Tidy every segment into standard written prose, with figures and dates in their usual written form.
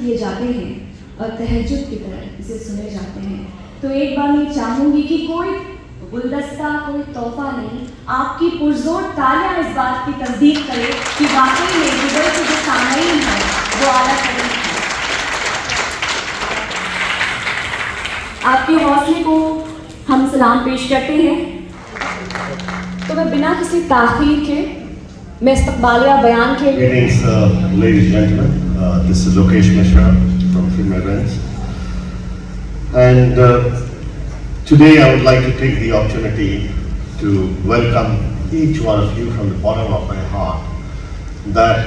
किए जाते हैं और तहज्जुद की तरह इसे सुने जाते हैं। तो एक बार मैं चाहूँगी कि कोई गुलदस्ता, कोई तोहफा नहीं, आपकी पुरजोर तालियां इस बात की तस्दीक करे कि वाकई में दुबई के जो सामईन है वो आला कदर है। आपके हौसले को हम सलाम पेश करते हैं। तो मैं बिना किसी ताख़ीर के मैं इस्तक़बालिया बयान के Greetings, ladies and gentlemen. This is Lokesh Mishra from Film Events, and today I would like to take the opportunity to welcome each one of you from the bottom of my heart, that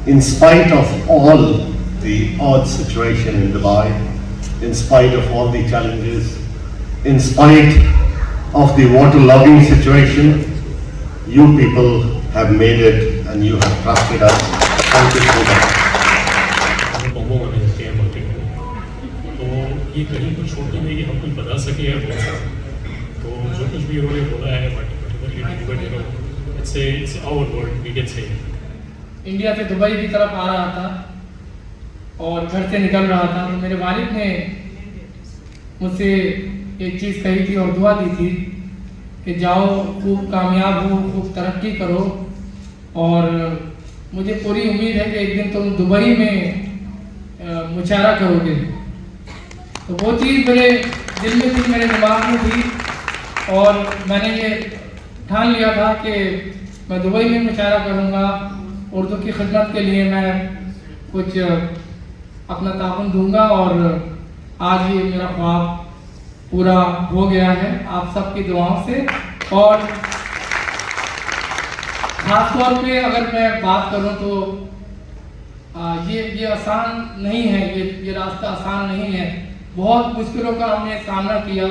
in spite of all the odd situation in Dubai, in spite of all the challenges, in spite of the waterlogging situation, you people have made it and you have trusted us. Thank you so much. तो ये कहीं कुछ छोड़ते नहीं कि हम कुछ बता सके या बोल सकें, तो जो कुछ भी उन्होंने बोला है particularly it's our word we can say. India से दुबई की तरफ आ रहा था और घर से निकल रहा था, तो मेरे वालिद ने मुझसे एक चीज़ कही थी और दुआ दी थी कि जाओ, खूब कामयाब हो, खूब तरक्की करो, और मुझे पूरी उम्मीद है कि एक दिन तुम दुबई में मुशारा करोगे। तो वो चीज़ मेरे दिल में थी, मेरे दिमाग में थी, और मैंने ये ठान लिया था कि मैं दुबई में मुशारा करूँगा। उर्दू की खिदमत के लिए मैं कुछ अपना ताउन दूंगा, और आज ये मेरा ख्वाब पूरा हो गया है आप सबकी दुआओं से। और ख़ास तौर पे अगर मैं बात करूं तो ये आसान नहीं है, ये रास्ता आसान नहीं है। बहुत मुश्किलों का हमने सामना किया,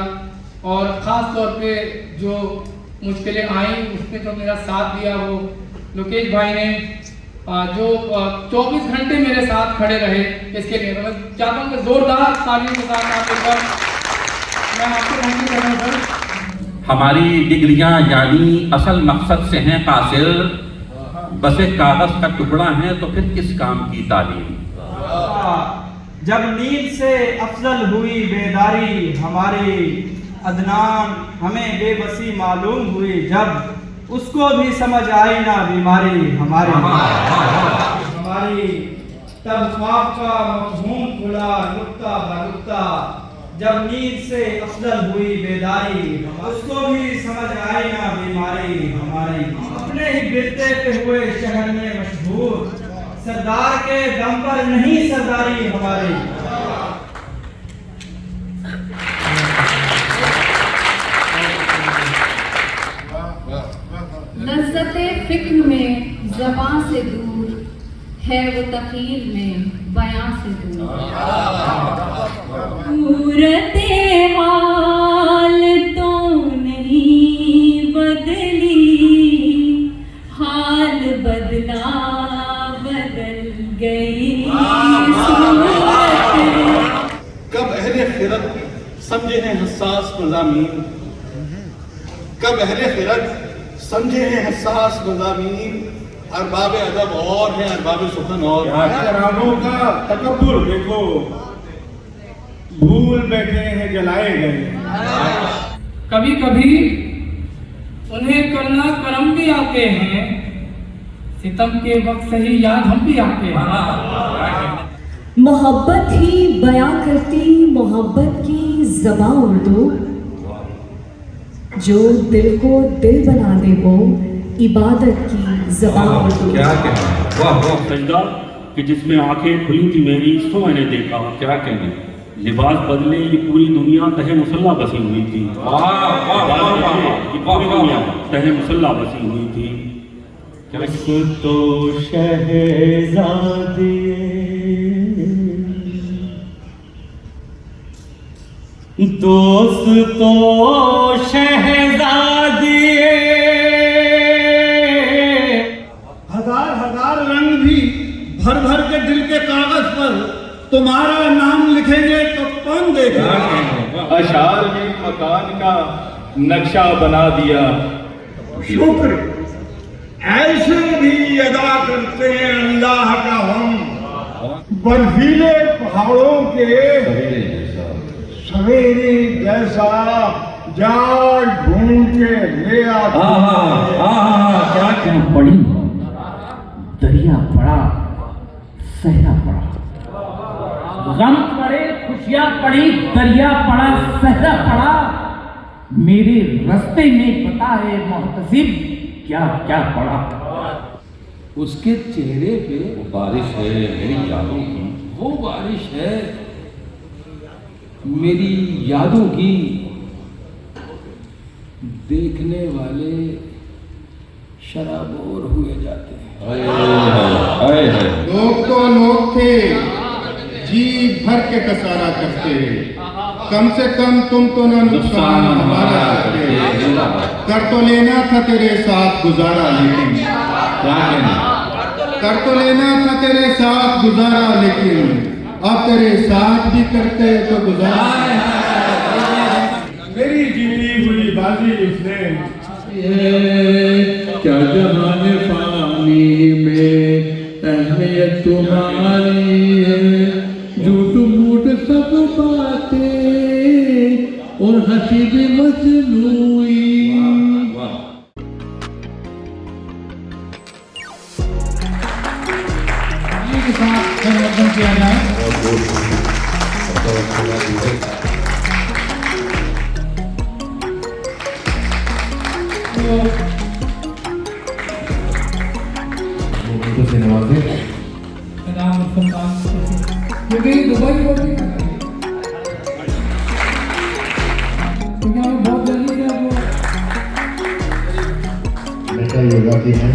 और ख़ास तौर पे जो मुश्किलें आई उसमें जो मेरा साथ दिया वो लोकेश भाई ने, जो 24 घंटे मेरे साथ खड़े रहे। इसके लिए मैं चाहता हूँ कि ज़ोरदार तालियों के साथ आप एक बार मैं आपको थैंक यू करना सर। हमारी डिग्रियां यानी असल मकसद से हैं कासिर, बस एक कागज का टुकड़ा है, तो फिर किस काम की तालीम। जब नींद से अफजल हुई बेदारी हमारी, अदनान हमें बेबसी मालूम हुई जब, उसको भी समझ आई ना बीमारी हमारी। तब ख्वाब का मफ़हूम खुला नुक्ता बनुक्ता, जब नींद से अफजल हुई बेदारी, उसको भी समझ आई ना बीमारी हमारी। अपने ही बिरते पे हुए शहर में मशहूर, सरदार के दम पर नहीं सरदारी हमारी। लज़्ज़ते फ़िक्र में ज़बां से दूर है वो तक़ीर में बयां से दूर। सूरते हाल तो नहीं बदली, हाल बदला बदल गई सूरत। कब अहले खिरत समझे हैं हसास मज़ामीन, कब अहले खिरत समझे हैं हसास मज़ामीन, अरबाब अदब और हैं अरबाब सुखन और। शराबों का तकब्बुर देखो, भूल बैठे हैं जलाए गए। कभी कभी उन्हें करना करम भी आते हैं, सितम के वक्त सही याद हम भी आते हैं। मोहब्बत ही बयां करती मोहब्बत की ज़बां उर्दू, जो दिल को दिल बना दे वो इबादत की ज़बां उर्दू। क्या कहना, वाह वाह। सजदा कि जिसमें आंखें खुली थी मेरी, सो मैंने देखा। क्या कहना, लिबास बदले ये पूरी दुनिया तहे मुसल्ला बसी हुई थी। ये पूरी दुनिया तहे मुसल्ला बसी हुई थी। तो शहज़ादी दोस्त तो शहज़ादी, हजार हजार रंग भी भर भर के दिल के कागज पर तुम्हारा नाम लिखेंगे तो कौन देखेगा। अशार में मकान का नक्शा बना दिया। शुक्र ऐसे भी अदा करते हैं अल्लाह का हम, बर्फीले पहाड़ों के सवेरे जैसा जाल ढूंढ के ले आता। क्या क्या पड़ी, दरिया पड़ा, सहरा पड़ा, गम पड़े, खुशियां पड़ी, दरिया पड़ा, सहरा पड़ा, मेरे रास्ते में पता है मोहतसिब क्या क्या पड़ा। उसके चेहरे पे वो बारिश है मेरी यादों की, वो बारिश है मेरी यादों की, देखने वाले शराबोर हुए जाते हैं। लोग तो लोग थे, जी भर के कसारा करते, कम से कम तुम तो ना नुकसान हमारा करते। कर तो लेना था तेरे साथ गुजारा, लेकिन क्या कहना, कर तो लेना था तेरे साथ गुजारा, लेकिन अब तेरे साथ भी करते तो गुजारा। मेरी जीनी हुई बाजी उसने, क्या जहान फानी में अहमियत तुम्हारी है, झूठ मूठ सब बातें और हंसी भी मजनूई। के साथ संवर्धन किया जाए। क्योंकि दुबई बोर्ड नहीं कर रही, क्योंकि हमें बहुत जल्दी से आपको बेटा योगा की है।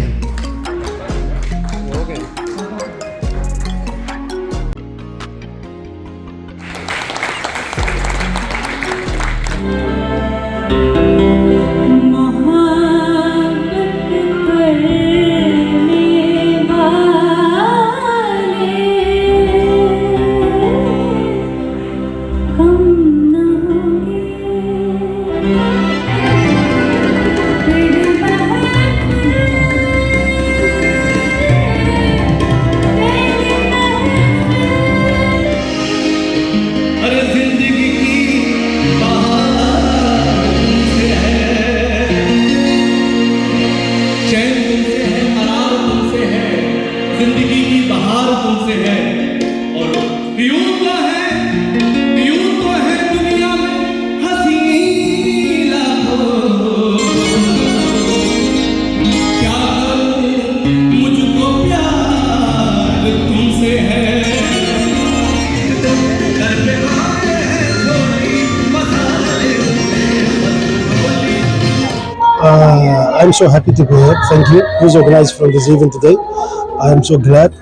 I'm so happy to be here. Thank you. Who's organized from this event today? I am so glad.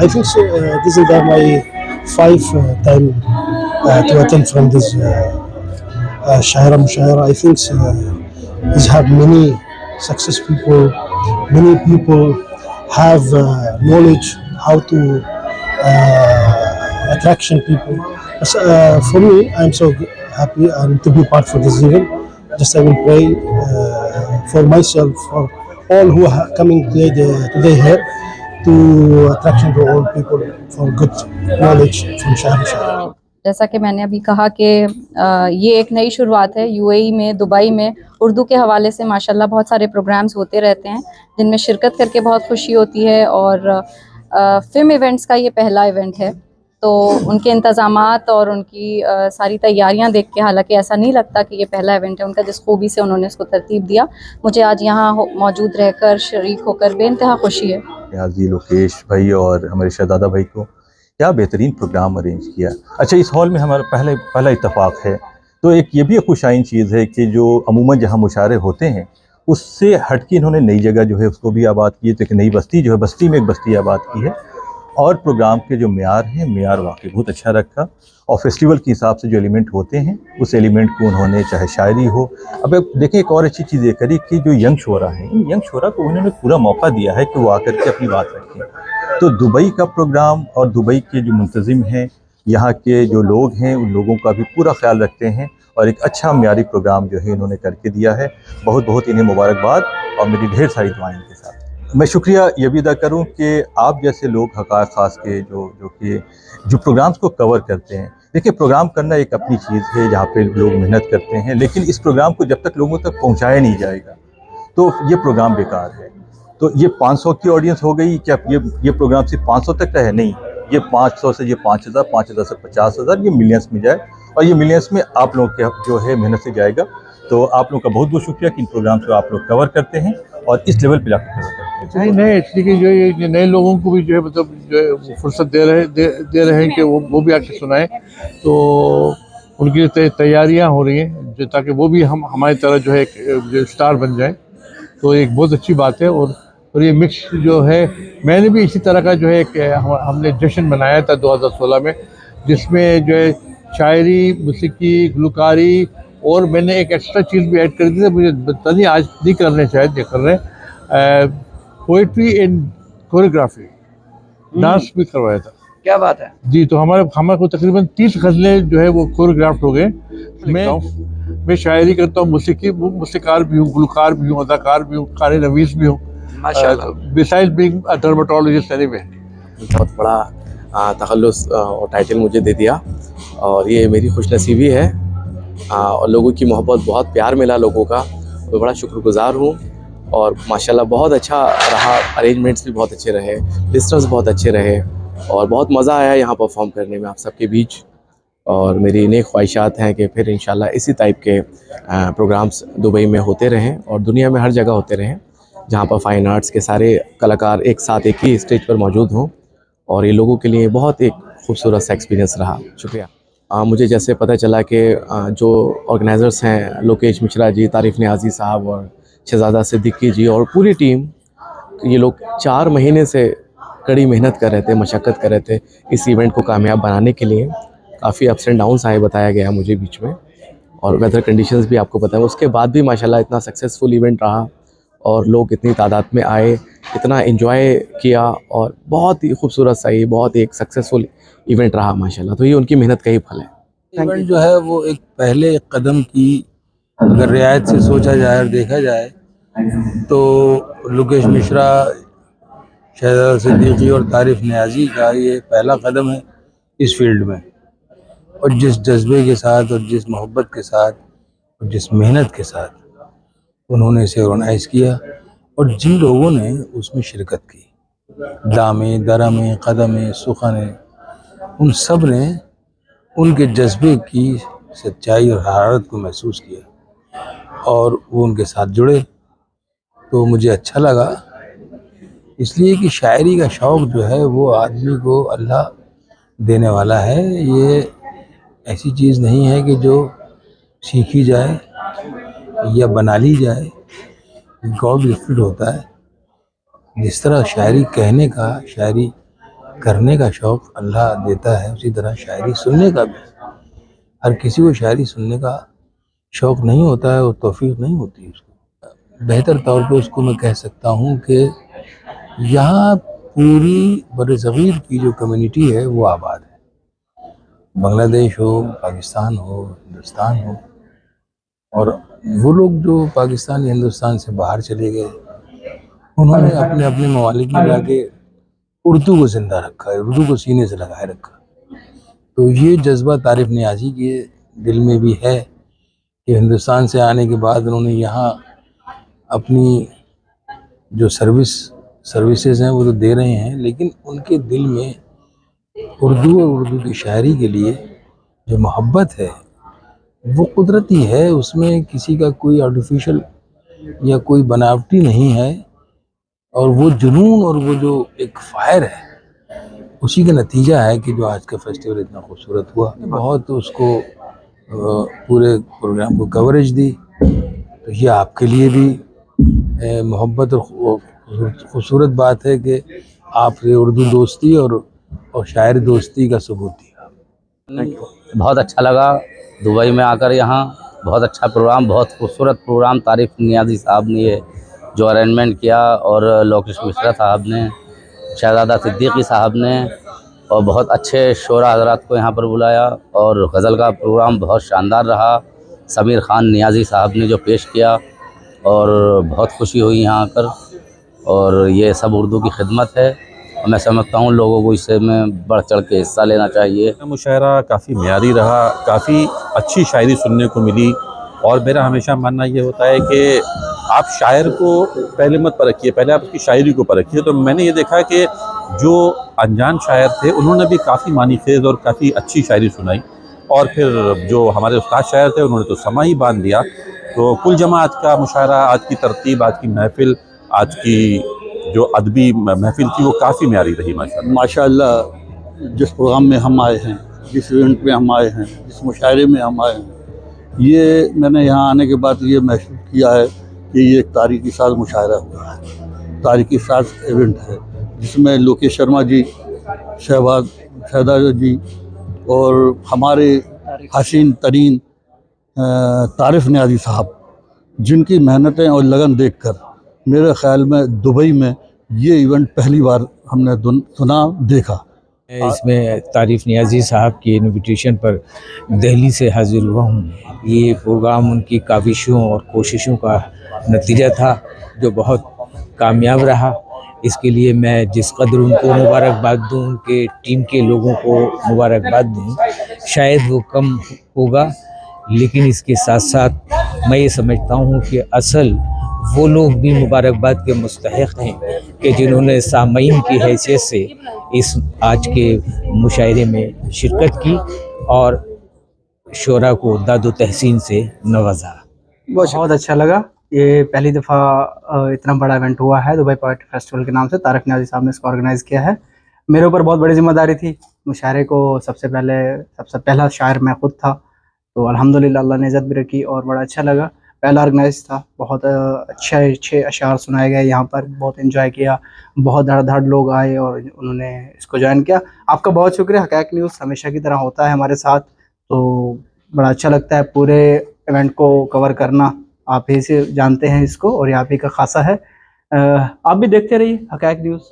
I think so, this is my 5th time to attend from this Shaira Mushaira. I think he's had many success people. Many people have knowledge how to attraction people. For me, I'm so happy and to be part for this event. Just I will pray for myself, for all who are coming today here to attraction to all people for good knowledge from Shaira. जैसा कि मैंने अभी कहा कि ये एक नई शुरुआत है यूएई में, दुबई में। उर्दू के हवाले से माशाल्लाह बहुत सारे प्रोग्राम्स होते रहते हैं जिनमें शिरकत करके बहुत खुशी होती है, और फिल्म इवेंट्स का ये पहला इवेंट है, तो उनके इंतज़ामात और उनकी सारी तैयारियां देख के हालांकि ऐसा नहीं लगता कि ये पहला इवेंट है उनका, जिस खूबी से उन्होंने इसको तरतीब दिया। मुझे आज यहाँ मौजूद रहकर, शरीक होकर बेइंतहा खुशी है। हाजी लोकेश भाई और हमारे शहजादा भाई को क्या बेहतरीन प्रोग्राम अरेंज किया। अच्छा, इस हॉल में हमारा पहला इत्तफाक है, तो एक ये भी एक खुशाइन चीज़ है कि जो अमूमन जहाँ मुशारे होते हैं उससे हट के इन्होंने नई जगह जो है उसको भी आबाद की है। तो एक नई बस्ती जो है, बस्ती में एक बस्ती आबाद की है, और प्रोग्राम के जो मेयार हैं, मेयार वाकई बहुत अच्छा रखा, और फेस्टिवल के हिसाब से जो एलिमेंट होते हैं उस एलिमेंट को उन्होंने, चाहे शायरी हो। अब देखें, एक और अच्छी चीज़ ये करी कि जो यंग शोरा हैं, इन यंग शोरा को उन्होंने पूरा मौका दिया है कि वो आकर के अपनी बात रखें। तो दुबई का प्रोग्राम और दुबई के जो मुंतज़िम हैं, यहाँ के जो लोग हैं, उन लोगों का भी पूरा ख्याल रखते हैं, और एक अच्छा म्यारी प्रोग्राम जो है इन्होंने करके दिया है। बहुत बहुत इन्हें मुबारकबाद और मेरी ढेर सारी दुआएं इनके साथ। मैं शुक्रिया ये भी अदा करूं कि आप जैसे लोग हक़ाइक़ ख़ास के जो प्रोग्राम्स को कवर करते हैं। देखिए, प्रोग्राम करना एक अपनी चीज़ है जहाँ पे लोग मेहनत करते हैं, लेकिन इस प्रोग्राम को जब तक लोगों तक पहुँचाया नहीं जाएगा तो ये प्रोग्राम बेकार है। तो ये 500 की ऑडियंस हो गई, क्या ये प्रोग्राम सिर्फ 500 तक का है? नहीं, ये 500 से ये 5000, 5000 से 50,000, ये मिलियंस में जाए, और ये मिलियंस में आप लोगों के जो है मेहनत से जाएगा। तो आप लोगों का बहुत बहुत शुक्रिया कि इन प्रोग्राम्स को आप लोग कवर करते हैं और इस लेवल पे लाकर कवर करते हैं। नहीं, इसलिए कि जो ये नए लोगों को भी जो है मतलब जो है फुर्सत दे रहे हैं कि वो भी आके सुनाएं, तो उनकी तैयारियां हो रही हैं जो ताकि वो भी हमारी तरह जो है जो स्टार बन जाए। तो एक बहुत अच्छी बात है। और ये मिक्स जो है, मैंने भी इसी तरह का जो है हमने जश्न मनाया था 2016 में, जिसमें जो है शायरी, मौसीकी, गुलकारी, और मैंने एक एक्स्ट्रा चीज़ भी ऐड कर दी थी, मुझे पता नहीं आज नहीं कर रहे, शायद ये कर रहे हैं, पोइट्री एंड कोरियोग्राफी, डांस भी करवाया था। क्या बात है जी। तो हमारे को तकरीबन 30 गज़लें जो है वो कोरियोग्राफ्ड हो गए। मैं शायरी करता हूँ, मौसीकार भी हूँ, गुलकार भी हूँ, अदाकार भी हूँ, क़ारी नवीस भी हूँ, beside being a dermatologist anyway. बहुत बड़ा तखल्लुस और टाइटल मुझे दे दिया, और ये मेरी खुशनसीबी है, और लोगों की मोहब्बत, बहुत प्यार मिला लोगों का, मैं बड़ा शुक्रगुजार हूँ। और माशाल्लाह बहुत अच्छा रहा, अरेंजमेंट्स भी बहुत अच्छे रहे, लिस्टनर्स बहुत अच्छे रहे, और बहुत मज़ा आया यहाँ परफॉर्म करने में आप सबके बीच। और मेरी नेक ख्वाहिशात हैं कि फिर इंशाल्लाह इसी टाइप के प्रोग्राम्स दुबई में होते रहें और दुनिया में हर जगह होते रहें, जहाँ पर फ़ाइन आर्ट्स के सारे कलाकार एक साथ एक ही स्टेज पर मौजूद हों। और ये लोगों के लिए बहुत एक खूबसूरत सा एक्सपीरियंस रहा। शुक्रिया। मुझे जैसे पता चला कि जो ऑर्गेनाइज़र्स हैं, लोकेश मिश्रा जी, तारिफ नियाज़ी साहब और शहज़ादा सिद्दीकी जी और पूरी टीम, ये लोग 4 महीने से कड़ी मेहनत कर रहे थे, मशक्क़त कर रहे थे इस इवेंट को कामयाब बनाने के लिए। काफ़ी अप्स एंड डाउन्स आए, बताया गया मुझे बीच में, और वेदर कंडीशंस भी आपको पता है। उसके बाद भी माशाल्लाह इतना सक्सेसफुल इवेंट रहा, और लोग इतनी तादाद में आए, इतना एंजॉय किया, और बहुत ही खूबसूरत सा ये बहुत एक सक्सेसफुल इवेंट रहा माशाल्लाह। तो ये उनकी मेहनत का ही फल है। इवेंट जो है वो एक पहले कदम की अगर रियायत से सोचा जाए और देखा जाए तो लोकेश मिश्रा, शहज़ादा सिद्दीकी और तारिफ नियाज़ी का ये पहला कदम है इस फील्ड में। और जिस जज्बे के साथ और जिस मोहब्बत के साथ और जिस मेहनत के साथ उन्होंने इसे ऑर्गेनाइज़ किया, और जिन लोगों ने उसमें शिरकत की, दामे, दरमे, कदमे, सुखने, उन सब ने उनके जज्बे की सच्चाई और हरारत को महसूस किया और वो उनके साथ जुड़े। तो मुझे अच्छा लगा, इसलिए कि शायरी का शौक़ जो है वो आदमी को अल्लाह देने वाला है। ये ऐसी चीज़ नहीं है कि जो सीखी जाए या बना ली जाए, गॉड गिफ्टेड होता है। जिस तरह शायरी कहने का, शायरी करने का शौक़ अल्लाह देता है, उसी तरह शायरी सुनने का भी। हर किसी को शायरी सुनने का शौक़ नहीं होता है, वो तौफीक नहीं होती उसको। बेहतर तौर पे उसको मैं कह सकता हूँ कि यहाँ पूरी बरसग़ीर की जो कम्युनिटी है वो आबाद है। बांग्लादेश हो, पाकिस्तान हो, हिंदुस्तान हो, और वो लोग जो पाकिस्तान या हिंदुस्तान से बाहर चले गए, उन्होंने अपने अपने ममालिक में जाके उर्दू को ज़िंदा रखा है, उर्दू को सीने से लगाए रखा। तो ये जज्बा तारिफ नियाज़ी के दिल में भी है कि हिंदुस्तान से आने के बाद उन्होंने यहाँ अपनी जो सर्विसेज हैं वो तो दे रहे हैं, लेकिन उनके दिल में उर्दू और उर्दू की शायरी के लिए जो मोहब्बत है वो कुदरती है। उसमें किसी का कोई आर्टिफिशियल या कोई बनावटी नहीं है, और वो जुनून और वो जो एक फायर है उसी का नतीजा है कि जो आज का फेस्टिवल इतना खूबसूरत हुआ। बहुत उसको पूरे प्रोग्राम को कवरेज दी, तो ये आपके लिए भी मोहब्बत और खूबसूरत बात है कि आपने उर्दू दोस्ती और शायर दोस्ती का सबूत दिया। बहुत अच्छा लगा दुबई में आकर, यहाँ बहुत अच्छा प्रोग्राम, बहुत खूबसूरत प्रोग्राम तारिफ नियाज़ी साहब ने ये जो अरेंजमेंट किया, और लोकेश मिश्रा साहब ने, शहज़ादा सिद्दीकी साहब ने, और बहुत अच्छे शोरा हज़रात को यहाँ पर बुलाया, और गज़ल का प्रोग्राम बहुत शानदार रहा। समीर ख़ान नियाज़ी साहब ने जो पेश किया, और बहुत खुशी हुई यहाँ आकर। और ये सब उर्दू की खिदमत है। और मैं समझता हूँ लोगों को इससे में बढ़ चढ़ के हिस्सा लेना चाहिए। मुशायरा काफ़ी म्यारी रहा, काफ़ी अच्छी शायरी सुनने को मिली। और मेरा हमेशा मानना ये होता है कि आप शायर को पहले मत परखिए, पहले आप उसकी शायरी को परखिए। तो मैंने ये देखा कि जो अनजान शायर थे उन्होंने भी काफ़ी मानी खेज और काफ़ी अच्छी शायरी सुनाई। और फिर जो हमारे उस्ताद शायर थे उन्होंने तो समा ही बांध दिया। तो कुल जमा आज का मुशायरा, आज की तरतीब, आज की महफिल, आज की जो अदबी महफिल थी वो काफ़ी म्यारी रही माशाअल्लाह। जिस प्रोग्राम में हम आए हैं, जिस इवेंट में हम आए हैं, जिस मुशायरे में हम आए हैं, ये मैंने यहाँ आने के बाद ये महसूस किया है कि ये एक तारीखी साज मुशायरा हुआ है, तारीखी साज इवेंट है, जिसमें लोकेश शर्मा जी, शहजादा जी और हमारे हसीन तरीन तारिफ नियाज़ी साहब, जिनकी मेहनतें और लगन देखकर मेरे ख्याल में दुबई में ये इवेंट पहली बार हमने सुना देखा। इसमें तारिफ नियाज़ी साहब की इनविटेशन पर दिल्ली से हाजिर हुआ हूँ। ये प्रोग्राम उनकी काविशों और कोशिशों का नतीजा था जो बहुत कामयाब रहा। इसके लिए मैं जिस कदर उनको मुबारकबाद दूँ, उनके टीम के लोगों को मुबारकबाद दूँ, शायद वो कम होगा। लेकिन इसके साथ साथ मैं ये समझता हूँ कि असल वो लोग भी मुबारकबाद के मुस्तहिक़ हैं कि जिन्होंने सामईन की हैसियत से इस आज के मुशायरे में शिरकत की और शोरा को दादो तहसीन से नवाजा। बहुत अच्छा लगा। ये पहली दफ़ा इतना बड़ा इवेंट हुआ है दुबई पोएट्री फेस्टिवल के नाम से। तारिफ नियाज़ी साहब ने इसको ऑर्गेनाइज़ किया है। मेरे ऊपर बहुत बड़ी जिम्मेदारी थी। मुशायरे को सबसे पहला शायर मैं ख़ुद था, तो अल्हम्दुलिल्लाह अल्लाह ने इज़्ज़त भी रखी और बड़ा अच्छा लगा। पहला ऑर्गेनाइज था, बहुत अच्छे अशार सुनाए गए यहाँ पर, बहुत एंजॉय किया, बहुत धड़ लोग आए और उन्होंने इसको ज्वाइन किया। आपका बहुत शुक्रिया। हक़ाइक़ न्यूज़ हमेशा की तरह होता है हमारे साथ, तो बड़ा अच्छा लगता है पूरे इवेंट को कवर करना। आप ही से जानते हैं इसको और ये आप ही का खासा है। आप भी देखते रहिए हक़ाइक़ न्यूज़,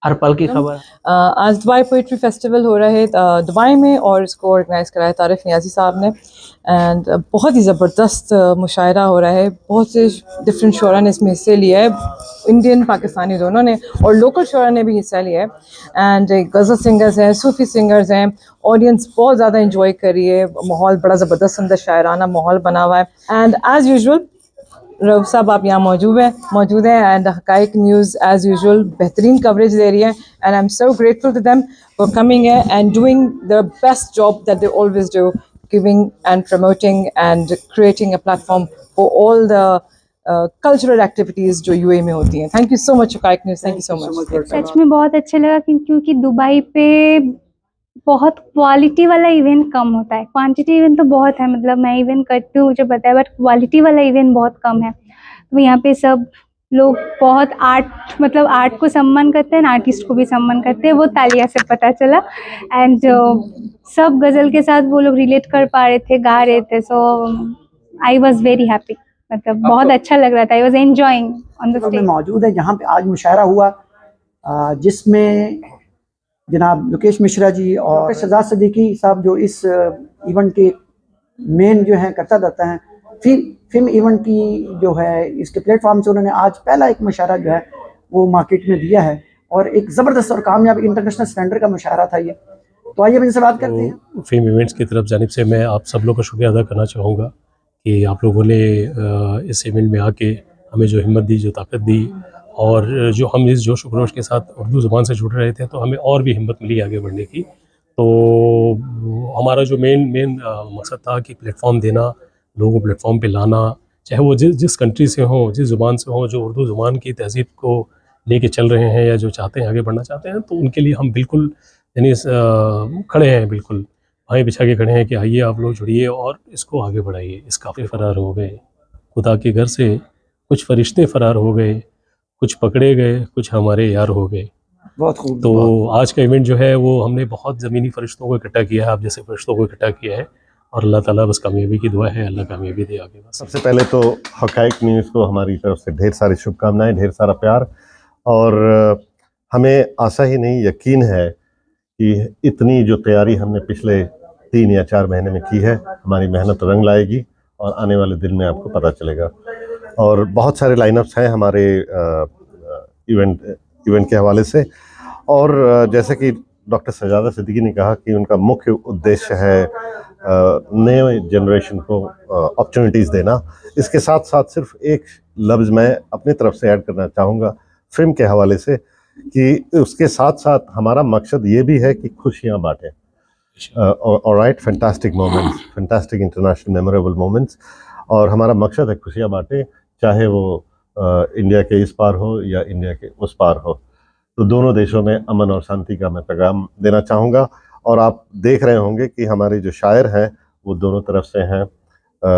हर पल की खबर। आज दुबई पोइट्री फेस्टिवल हो रहा है दुबई में और इसको ऑर्गेनाइज़ करा है तारिफ नियाज़ी साहब ने। एंड बहुत ही ज़बरदस्त मुशायरा हो रहा है। बहुत से डिफरेंट शोरा ने इसमें हिस्से लिया है, इंडियन पाकिस्तानी दोनों ने, और लोकल शोरा ने भी हिस्सा लिया है। एंड गज़ल सिंगर्स हैं, सूफ़ी सिंगर्स हैं। ऑडियंस बहुत ज़्यादा इंजॉय कर रही है। माहौल बड़ा ज़बरदस्त अंदर शायराना माहौल बना हुआ है। एंड एज़ यूजुअल रऊफ़ साहब आप यहाँ मौजूद हैं and Haqaiq News as usual बेहतरीन कवरेज दे रही है। And I am so grateful to them for coming and doing the best job that they always do, giving and promoting and creating a platform for all the cultural activities जो UAE में होती हैं। Thank you so much Haqaiq news, thank you so much। सच में बहुत अच्छा लगा क्योंकि दुबई पे बहुत क्वालिटी वाला इवेंट कम होता है। क्वांटिटी इवेंट तो बहुत है, मतलब मैं इवेंट करती हूँ मुझे पता है, बट क्वालिटी वाला इवेंट बहुत कम है। तो यहाँ पे सब लोग बहुत आर्ट को सम्मान करते हैं, आर्टिस्ट को भी सम्मान करते हैं, वो तालिया से पता चला। एंड सब गज़ल के साथ वो लोग रिलेट कर पा रहे थे, गा रहे थे। सो आई वॉज वेरी हैप्पी, मतलब बहुत अच्छा लग रहा था। I was enjoying on the stage. मौजूद है जहाँ पे आज मुशायरा हुआ, जिसमें जनाब लोकेश मिश्रा जी और शहजाद सदीकी साहब जो इस इवेंट के मेन जो हैं करता रहता है, फिल्म इवेंट की जो है इसके प्लेटफॉर्म से उन्होंने आज पहला एक मुशायरा जो है वो मार्केट में दिया है और एक ज़बरदस्त और कामयाब इंटरनेशनल स्टैंडर्ड का मुशायरा था ये। तो आइए इनसे बात करते हैं। फिल्म इवेंट्स की तरफ जानिब से मैं आप सब लोग का शुक्रिया अदा करना चाहूँगा कि आप लोगों ने इस इवेंट में आके हमें जो हिम्मत दी, जो ताकत दी, और जो हम इस जोश खरोश के साथ उर्दू ज़ुबान से जुड़ रहे थे तो हमें और भी हिम्मत मिली आगे बढ़ने की। तो हमारा जो मेन मकसद था कि प्लेटफॉर्म देना, लोगों को प्लेटफॉर्म पे लाना, चाहे वो जिस कंट्री से हों, जिस ज़ुबान से हों, जो उर्दू ज़ुबान की तहज़ीब को लेके चल रहे हैं या जो चाहते हैं आगे बढ़ना चाहते हैं, तो उनके लिए हम बिल्कुल यानी खड़े हैं, बिल्कुल भाई बिछा के खड़े हैं कि आइए आप लोग जुड़िए और इसको आगे बढ़ाइए। इस काफ़ी फ़रार हो गए खुदा के घर से, कुछ फरिश्ते फ़रार हो गए, कुछ पकड़े गए, कुछ हमारे यार हो गए। बहुत खूब। तो आज का इवेंट जो है वो हमने बहुत ज़मीनी फ़रिश्तों को इकट्ठा किया है, आप जैसे फ़रिश्तों को इकट्ठा किया है, और अल्लाह ताला बस कामयाबी की दुआ है, अल्लाह कामयाबी दे आगे। बस सबसे पहले तो हक़ाइक़ न्यूज़ को हमारी तरफ से ढेर सारी शुभकामनाएं, ढेर सारा प्यार, और हमें आशा ही नहीं यकीन है कि इतनी जो तैयारी हमने पिछले 3 या 4 महीने में की है, हमारी मेहनत रंग लाएगी और आने वाले दिन में आपको पता चलेगा। और बहुत सारे लाइनअप्स हैं हमारे इवेंट के हवाले से। और जैसे कि डॉक्टर सजादा सिद्दीकी ने कहा कि उनका मुख्य उद्देश्य है नए जनरेशन को अपॉर्चुनिटीज़ देना। इसके साथ साथ सिर्फ एक लफ्ज़ मैं अपनी तरफ से ऐड करना चाहूँगा फिल्म के हवाले से, कि उसके साथ साथ हमारा मकसद ये भी है कि खुशियाँ बांटें। Alright, fantastic moments, fantastic international memorable moments, और हमारा मकसद है खुशियाँ बांटें, चाहे वो इंडिया के इस पार हो या इंडिया के उस पार हो। तो दोनों देशों में अमन और शांति का मैं पैगाम देना चाहूँगा। और आप देख रहे होंगे कि हमारे जो शायर हैं वो दोनों तरफ से हैं।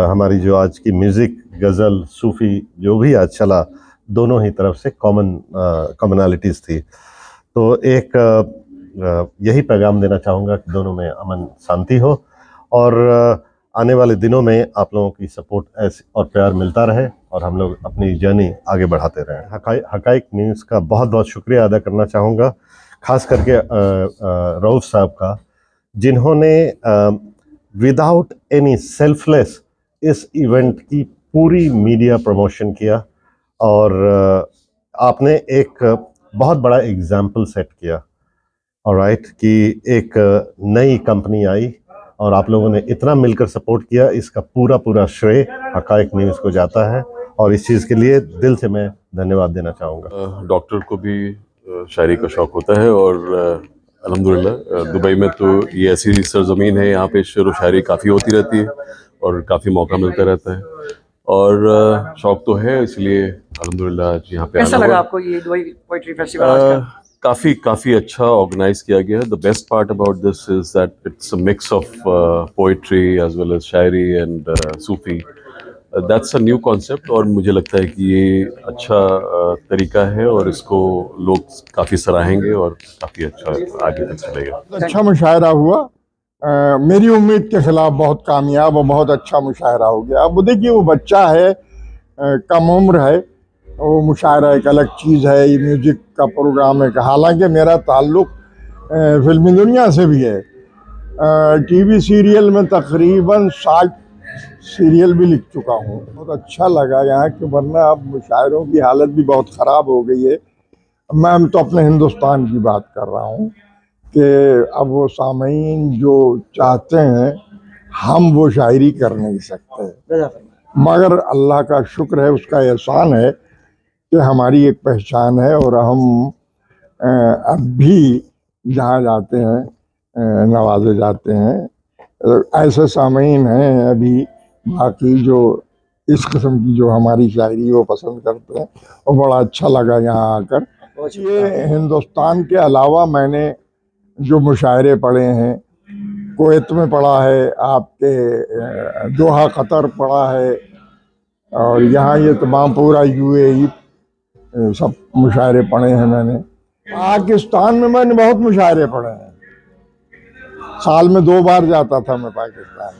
हमारी जो आज की म्यूज़िक, गज़ल, सूफ़ी जो भी आज चला, दोनों ही तरफ से कॉमनैलिटीज़ थी। तो एक यही पैगाम देना चाहूँगा कि दोनों में अमन शांति हो, और आने वाले दिनों में आप लोगों की सपोर्ट ऐसे और प्यार मिलता रहे, और हम लोग अपनी जर्नी आगे बढ़ाते रहें। हकाइक न्यूज़ का बहुत बहुत शुक्रिया अदा करना चाहूँगा, ख़ास करके रऊफ़ साहब का, जिन्होंने विदाउट एनी सेल्फलेस इस इवेंट की पूरी मीडिया प्रमोशन किया, और आपने एक बहुत बड़ा एग्जाम्पल सेट किया। ऑलराइट, कि एक नई कंपनी आई और आप लोगों ने इतना मिलकर सपोर्ट किया, इसका पूरा श्रेय हकाइक न्यूज़ को जाता है, और इस चीज़ के लिए दिल से मैं धन्यवाद देना चाहूँगा। डॉक्टर को भी शायरी का शौक़ होता है, और अल्हम्दुलिल्लाह दुबई में तो ये ऐसी सरजमीन है, यहाँ पे शेर व शायरी काफ़ी होती रहती है और काफ़ी मौका मिलता रहता है, और शौक़ तो है, इसलिए अल्हम्दुलिल्लाह आज यहाँ पे कैसा लगा आपको ये दुबई पोइट्री फेस्टिवल आज का? काफ़ी अच्छा ऑर्गेनाइज किया गया है। The best part about this is that it's a mix of poetry as well as shayari and Sufi. That's a new concept, और मुझे लगता है कि ये अच्छा तरीका है, और इसको लोग काफ़ी सराहेंगे और काफ़ी अच्छा आगे तक चलेगा। अच्छा मुशायरा हुआ, मेरी उम्मीद के खिलाफ बहुत कामयाब और बहुत अच्छा मुशायरा हो गया। अब देखिए, वो बच्चा है, कम उम्र है, वो मुशायरा एक अलग चीज़ है, ये म्यूज़िक का प्रोग्राम है। हालांकि मेरा ताल्लुक़ फिल्मी दुनिया से भी है, टीवी सीरियल में तकरीबन 60 सीरियल भी लिख चुका हूँ। बहुत अच्छा लगा यहाँ के, वरना अब मुशायरों की हालत भी बहुत ख़राब हो गई है। मैं तो अपने हिंदुस्तान की बात कर रहा हूँ कि अब वो सामीन जो चाहते हैं हम वो शायरी कर नहीं सकते, मगर अल्लाह का शुक्र है, उसका एहसान है कि हमारी एक पहचान है, और हम अब भी जहाँ जाते हैं नवाजे जाते हैं। ऐसे सामीन हैं अभी बाकी जो इस किस्म की जो हमारी शायरी वो पसंद करते हैं, और बड़ा अच्छा लगा यहाँ आकर। ये हिंदुस्तान के अलावा मैंने जो मुशायरे पढ़े हैं, कुवैत में पढ़ा है, आपके दोहा कतर पढ़ा है, और यहाँ ये तमाम पूरा UAE सब मुशायरे पढ़े हैं मैंने। पाकिस्तान में मैंने बहुत मुशायरे पढ़े हैं, साल में 2 बार जाता था मैं पाकिस्तान।